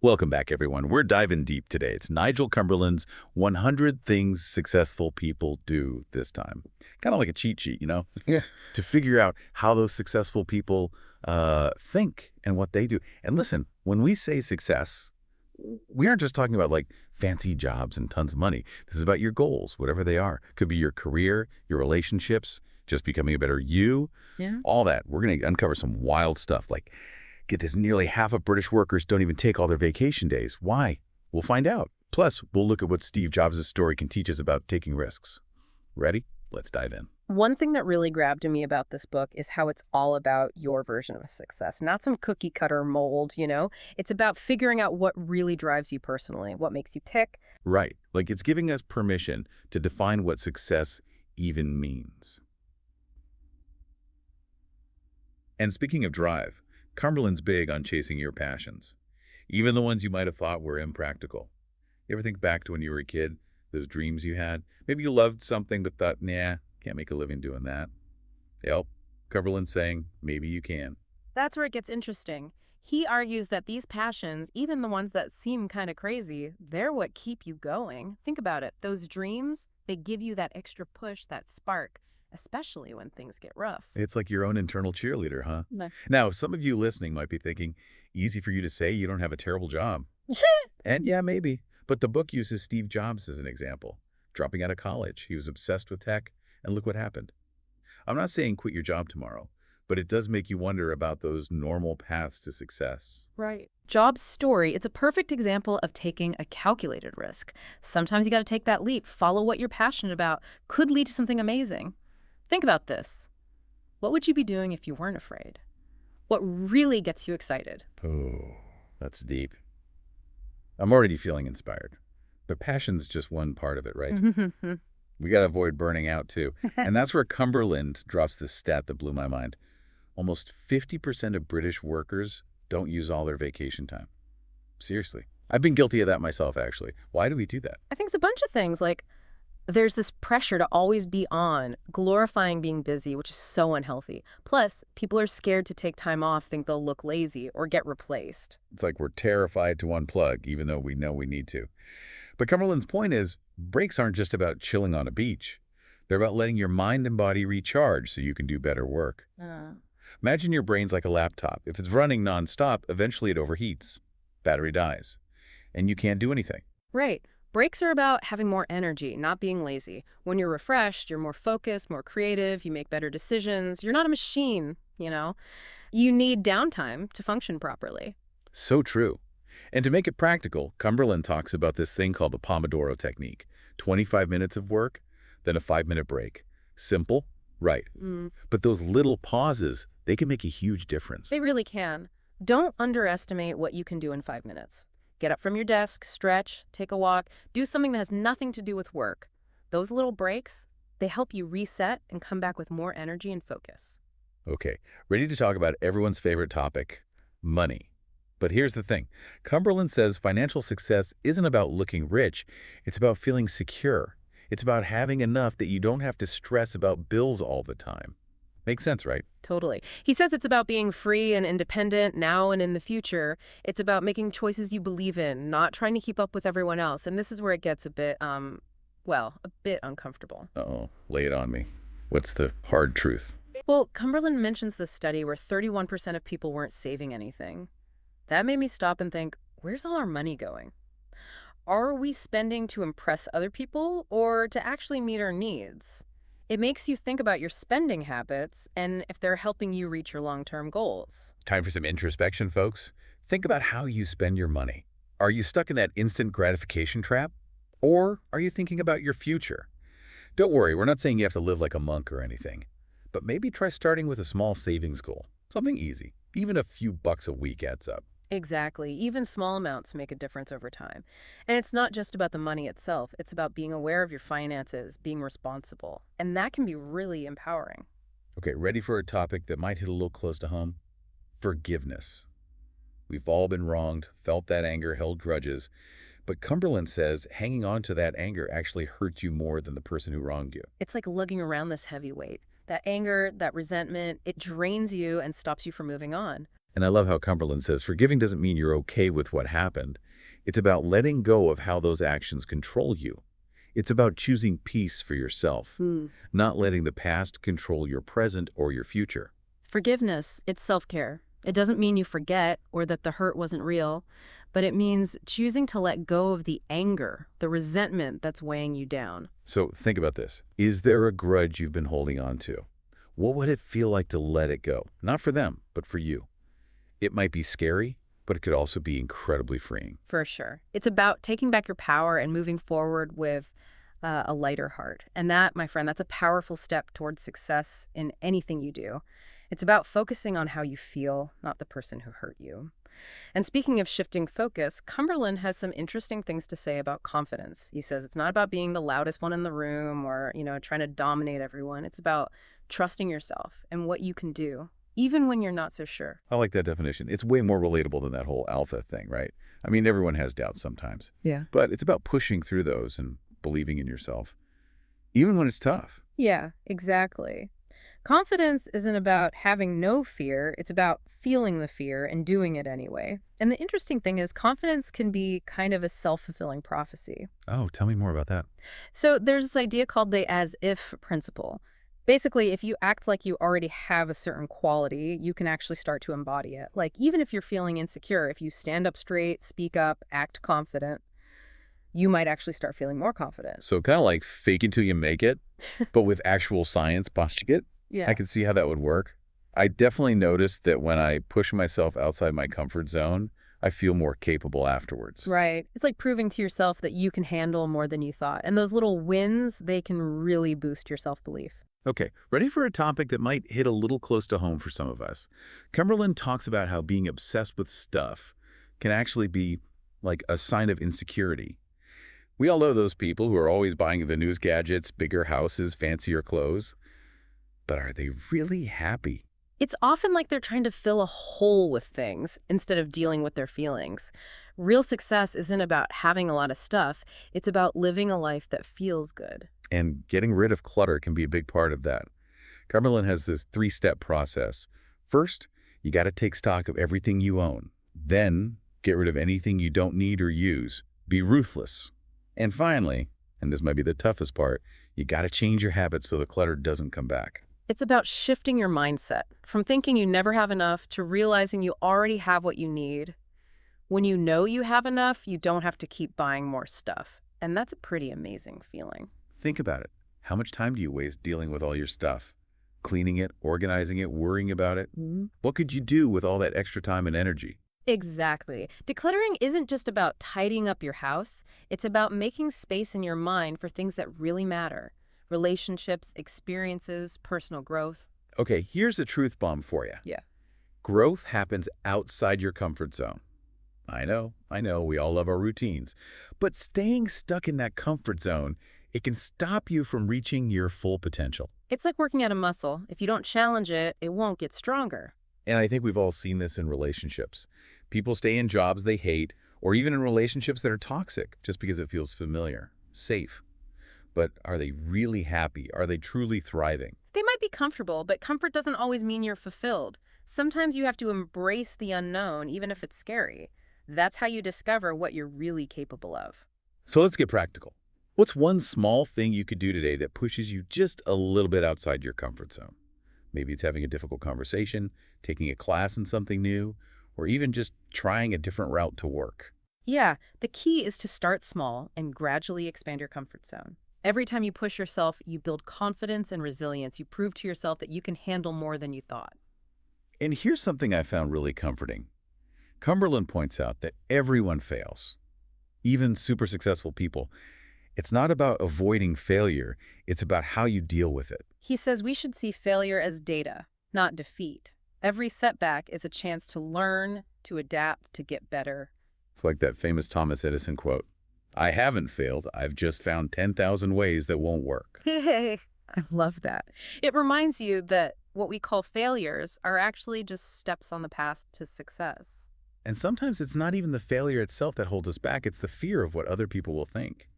Welcome back, everyone. We're diving deep today. It's Nigel Cumberland's 100 Things Successful People Do this time. Kind of like a cheat sheet, Yeah. to figure out how those successful people think and what they do. And listen, when we say success, we aren't just talking about like fancy jobs and tons of money. This is about your goals, whatever they are. Could be your career, your relationships, just becoming a better you, Yeah. all that. We're going to uncover some wild stuff like get this, nearly half of British workers don't even take all their vacation days. Why? We'll find out. Plus, we'll look at what Steve Jobs' story can teach us about taking risks. Ready? Let's dive in. One thing that really grabbed me about this book is how it's all about your version of success, not some cookie cutter mold. It's about figuring out what really drives you personally, what makes you tick. Right. Like it's giving us permission to define what success even means. And speaking of drive, Cumberland's big on chasing your passions, even the ones you might have thought were impractical. You ever think back to when you were a kid, those dreams you had? Maybe you loved something but thought, nah, can't make a living doing that. Yep, Cumberland's saying, maybe you can. That's where it gets interesting. He argues that these passions, even the ones that seem kind of crazy, they're what keep you going. Think about it. Those dreams, they give you that extra push, that spark, especially when things get rough. It's like your own internal cheerleader, huh? No. Now, some of you listening might be thinking, easy for you to say you don't have a terrible job. And yeah, maybe. But the book uses Steve Jobs as an example. Dropping out of college, he was obsessed with tech, and look what happened. I'm not saying quit your job tomorrow, but it does make you wonder about those normal paths to success. Right. Job's story, it's a perfect example of taking a calculated risk. Sometimes you got to take that leap, follow what you're passionate about, could lead to something amazing. Think about this. What would you be doing if you weren't afraid? What really gets you excited? Oh, that's deep. I'm already feeling inspired. But passion's just one part of it, right? We got to avoid burning out, too. And that's where Cumberland drops this stat that blew my mind. Almost 50% of British workers don't use all their vacation time. Seriously. I've been guilty of that myself, actually. Why do we do that? I think it's a bunch of things. Like, there's this pressure to always be on, glorifying being busy, which is so unhealthy. Plus, people are scared to take time off, think they'll look lazy or get replaced. It's like we're terrified to unplug, even though we know we need to. But Cumberland's point is, breaks aren't just about chilling on a beach. They're about letting your mind and body recharge so you can do better work. Imagine your brain's like a laptop. If it's running nonstop, eventually it overheats. Battery dies. And you can't do anything. Right. Breaks are about having more energy, not being lazy. When you're refreshed, you're more focused, more creative, you make better decisions. You're not a machine. You need downtime to function properly. So true. And to make it practical, Cumberland talks about this thing called the Pomodoro technique. 25 minutes of work, then a 5-minute break. Simple, right. But those little pauses, they can make a huge difference. They really can. Don't underestimate what you can do in 5 minutes. Get up from your desk, stretch, take a walk, do something that has nothing to do with work. Those little breaks, they help you reset and come back with more energy and focus. Okay, ready to talk about everyone's favorite topic, money. But here's the thing. Cumberland says financial success isn't about looking rich. It's about feeling secure. It's about having enough that you don't have to stress about bills all the time. Makes sense, right? Totally. He says it's about being free and independent now and in the future. It's about making choices you believe in, not trying to keep up with everyone else. And this is where it gets a bit, a bit uncomfortable. Uh-oh, lay it on me. What's the hard truth? Well, Cumberland mentions this study where 31% of people weren't saving anything. That made me stop and think, where's all our money going? Are we spending to impress other people or to actually meet our needs? It makes you think about your spending habits and if they're helping you reach your long-term goals. Time for some introspection, folks. Think about how you spend your money. Are you stuck in that instant gratification trap? Or are you thinking about your future? Don't worry, we're not saying you have to live like a monk or anything. But maybe try starting with a small savings goal. Something easy. Even a few bucks a week adds up. Exactly. Even small amounts make a difference over time. And it's not just about the money itself. It's about being aware of your finances, being responsible. And that can be really empowering. Okay, ready for a topic that might hit a little close to home? Forgiveness. We've all been wronged, felt that anger, held grudges. But Cumberland says hanging on to that anger actually hurts you more than the person who wronged you. It's like lugging around this heavy weight. That anger, that resentment, it drains you and stops you from moving on. And I love how Cumberland says forgiving doesn't mean you're okay with what happened. It's about letting go of how those actions control you. It's about choosing peace for yourself, Hmm. not letting the past control your present or your future. Forgiveness, it's self-care. It doesn't mean you forget or that the hurt wasn't real, but it means choosing to let go of the anger, the resentment that's weighing you down. So think about this. Is there a grudge you've been holding on to? What would it feel like to let it go? Not for them, but for you. It might be scary, but it could also be incredibly freeing. For sure. It's about taking back your power and moving forward with a lighter heart. And that, my friend, that's a powerful step towards success in anything you do. It's about focusing on how you feel, not the person who hurt you. And speaking of shifting focus, Cumberland has some interesting things to say about confidence. He says it's not about being the loudest one in the room or, trying to dominate everyone. It's about trusting yourself and what you can do, even when you're not so sure. I like that definition. It's way more relatable than that whole alpha thing, right? I mean, everyone has doubts sometimes. Yeah. But it's about pushing through those and believing in yourself, even when it's tough. Yeah, exactly. Confidence isn't about having no fear. It's about feeling the fear and doing it anyway. And the interesting thing is confidence can be kind of a self-fulfilling prophecy. Oh, tell me more about that. So there's this idea called the as-if principle. Basically, if you act like you already have a certain quality, you can actually start to embody it. Like, even if you're feeling insecure, if you stand up straight, speak up, act confident, you might actually start feeling more confident. So kind of like fake until you make it, but with actual science behind it. Yeah. I can see how that would work. I definitely noticed that when I push myself outside my comfort zone, I feel more capable afterwards. Right. It's like proving to yourself that you can handle more than you thought. And those little wins, they can really boost your self-belief. Okay, ready for a topic that might hit a little close to home for some of us. Cumberland talks about how being obsessed with stuff can actually be like a sign of insecurity. We all know those people who are always buying the newest gadgets, bigger houses, fancier clothes. But are they really happy? It's often like they're trying to fill a hole with things instead of dealing with their feelings. Real success isn't about having a lot of stuff. It's about living a life that feels good. And getting rid of clutter can be a big part of that. Cumberland has this three-step process. First, you got to take stock of everything you own. Then, get rid of anything you don't need or use. Be ruthless. And finally, and this might be the toughest part, you got to change your habits so the clutter doesn't come back. It's about shifting your mindset from thinking you never have enough to realizing you already have what you need. When you know you have enough, you don't have to keep buying more stuff. And that's a pretty amazing feeling. Think about it. How much time do you waste dealing with all your stuff? Cleaning it, organizing it, worrying about it? What could you do with all that extra time and energy? Exactly. Decluttering isn't just about tidying up your house. It's about making space in your mind for things that really matter. Relationships, experiences, personal growth. Okay, here's a truth bomb for you. Yeah. Growth happens outside your comfort zone. I know, we all love our routines. But staying stuck in that comfort zone, it can stop you from reaching your full potential. It's like working out a muscle. If you don't challenge it, it won't get stronger. And I think we've all seen this in relationships. People stay in jobs they hate, or even in relationships that are toxic, just because it feels familiar, safe. But are they really happy? Are they truly thriving? They might be comfortable, but comfort doesn't always mean you're fulfilled. Sometimes you have to embrace the unknown, even if it's scary. That's how you discover what you're really capable of. So let's get practical. What's one small thing you could do today that pushes you just a little bit outside your comfort zone? Maybe it's having a difficult conversation, taking a class in something new, or even just trying a different route to work. Yeah, the key is to start small and gradually expand your comfort zone. Every time you push yourself, you build confidence and resilience. You prove to yourself that you can handle more than you thought. And here's something I found really comforting. Cumberland points out that everyone fails, even super successful people. It's not about avoiding failure, it's about how you deal with it. He says we should see failure as data, not defeat. Every setback is a chance to learn, to adapt, to get better. It's like that famous Thomas Edison quote, "I haven't failed, I've just found 10,000 ways that won't work." I love that. It reminds you that what we call failures are actually just steps on the path to success. And sometimes it's not even the failure itself that holds us back, it's the fear of what other people will think.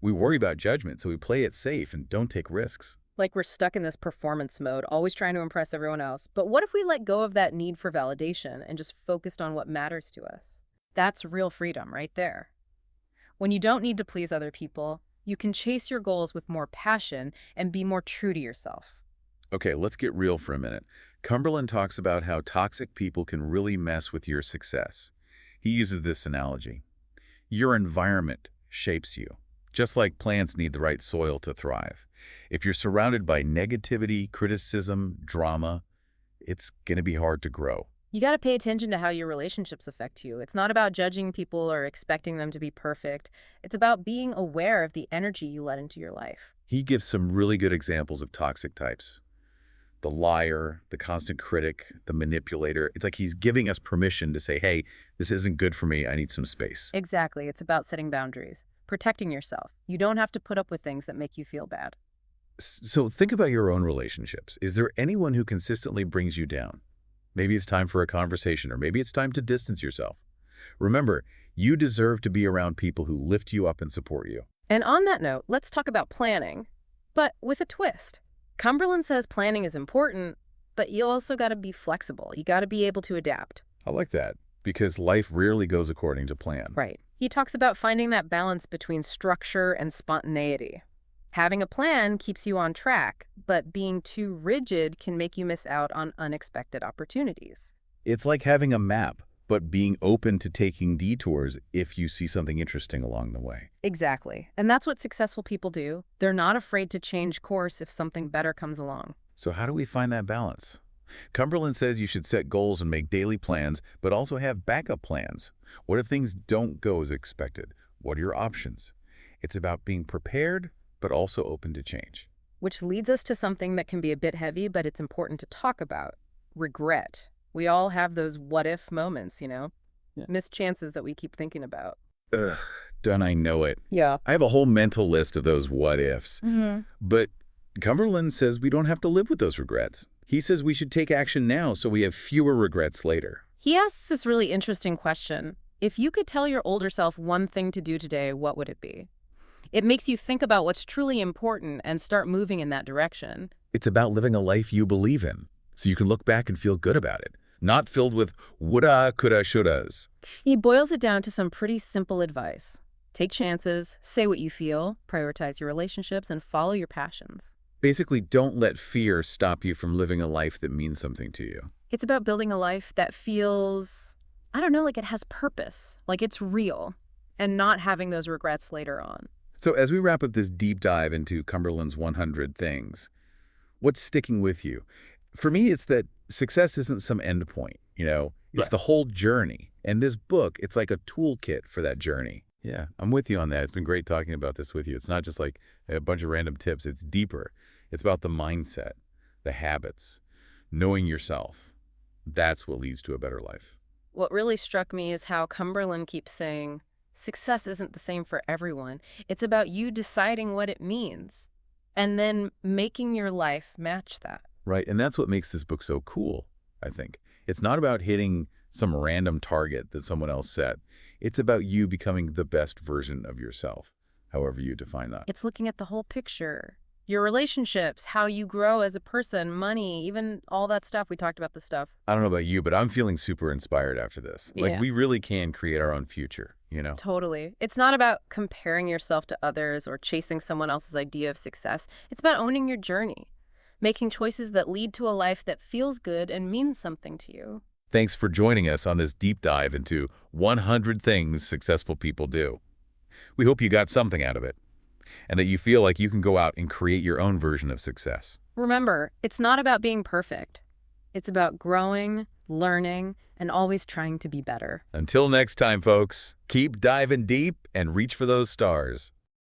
We worry about judgment, so we play it safe and don't take risks. Like we're stuck in this performance mode, always trying to impress everyone else. But what if we let go of that need for validation and just focused on what matters to us? That's real freedom right there. When you don't need to please other people, you can chase your goals with more passion and be more true to yourself. Okay, let's get real for a minute. Cumberland talks about how toxic people can really mess with your success. He uses this analogy. Your environment shapes you, just like plants need the right soil to thrive. If you're surrounded by negativity, criticism, drama, it's going to be hard to grow. You got to pay attention to how your relationships affect you. It's not about judging people or expecting them to be perfect. It's about being aware of the energy you let into your life. He gives some really good examples of toxic types. The liar, the constant critic, the manipulator. It's like he's giving us permission to say, hey, this isn't good for me. I need some space. Exactly. It's about setting boundaries, protecting yourself. You don't have to put up with things that make you feel bad. So think about your own relationships. Is there anyone who consistently brings you down? Maybe it's time for a conversation, or maybe it's time to distance yourself. Remember, you deserve to be around people who lift you up and support you. And on that note, let's talk about planning, but with a twist. Cumberland says planning is important, but you also got to be flexible. You got to be able to adapt. I like that, because life rarely goes according to plan. Right. He talks about finding that balance between structure and spontaneity. Having a plan keeps you on track, but being too rigid can make you miss out on unexpected opportunities. It's like having a map, but being open to taking detours if you see something interesting along the way. Exactly. And that's what successful people do. They're not afraid to change course if something better comes along. So how do we find that balance? Cumberland says you should set goals and make daily plans, but also have backup plans. What if things don't go as expected? What are your options? It's about being prepared, but also open to change. Which leads us to something that can be a bit heavy, but it's important to talk about: regret. We all have those what-if moments, Yeah. Missed chances that we keep thinking about. Ugh, don't I know it? Yeah. I have a whole mental list of those what-ifs. But Cumberland says we don't have to live with those regrets. He says we should take action now so we have fewer regrets later. He asks this really interesting question. If you could tell your older self one thing to do today, what would it be? It makes you think about what's truly important and start moving in that direction. It's about living a life you believe in, so you can look back and feel good about it, not filled with woulda, coulda, shouldas. He boils it down to some pretty simple advice. Take chances, say what you feel, prioritize your relationships, and follow your passions. Basically, don't let fear stop you from living a life that means something to you. It's about building a life that feels, I don't know, like it has purpose, like it's real, and not having those regrets later on. So as we wrap up this deep dive into Cumberland's 100 things, what's sticking with you? For me, it's that success isn't some end point, It's Right. the whole journey. And this book, it's like a toolkit for that journey. Yeah, I'm with you on that. It's been great talking about this with you. It's not just like a bunch of random tips. It's deeper. It's about the mindset, the habits, knowing yourself. That's what leads to a better life. What really struck me is how Cumberland keeps saying, success isn't the same for everyone. It's about you deciding what it means and then making your life match that. Right, and that's what makes this book so cool, I think. It's not about hitting some random target that someone else set. It's about you becoming the best version of yourself, however you define that. It's looking at the whole picture. Your relationships, how you grow as a person, money, even all that stuff. We talked about this stuff. I don't know about you, but I'm feeling super inspired after this. Like, Yeah. we really can create our own future, Totally. It's not about comparing yourself to others or chasing someone else's idea of success. It's about owning your journey, making choices that lead to a life that feels good and means something to you. Thanks for joining us on this deep dive into 100 things successful people do. We hope you got something out of it, and that you feel like you can go out and create your own version of success. Remember, it's not about being perfect. It's about growing, learning, and always trying to be better. Until next time, folks, keep diving deep and reach for those stars.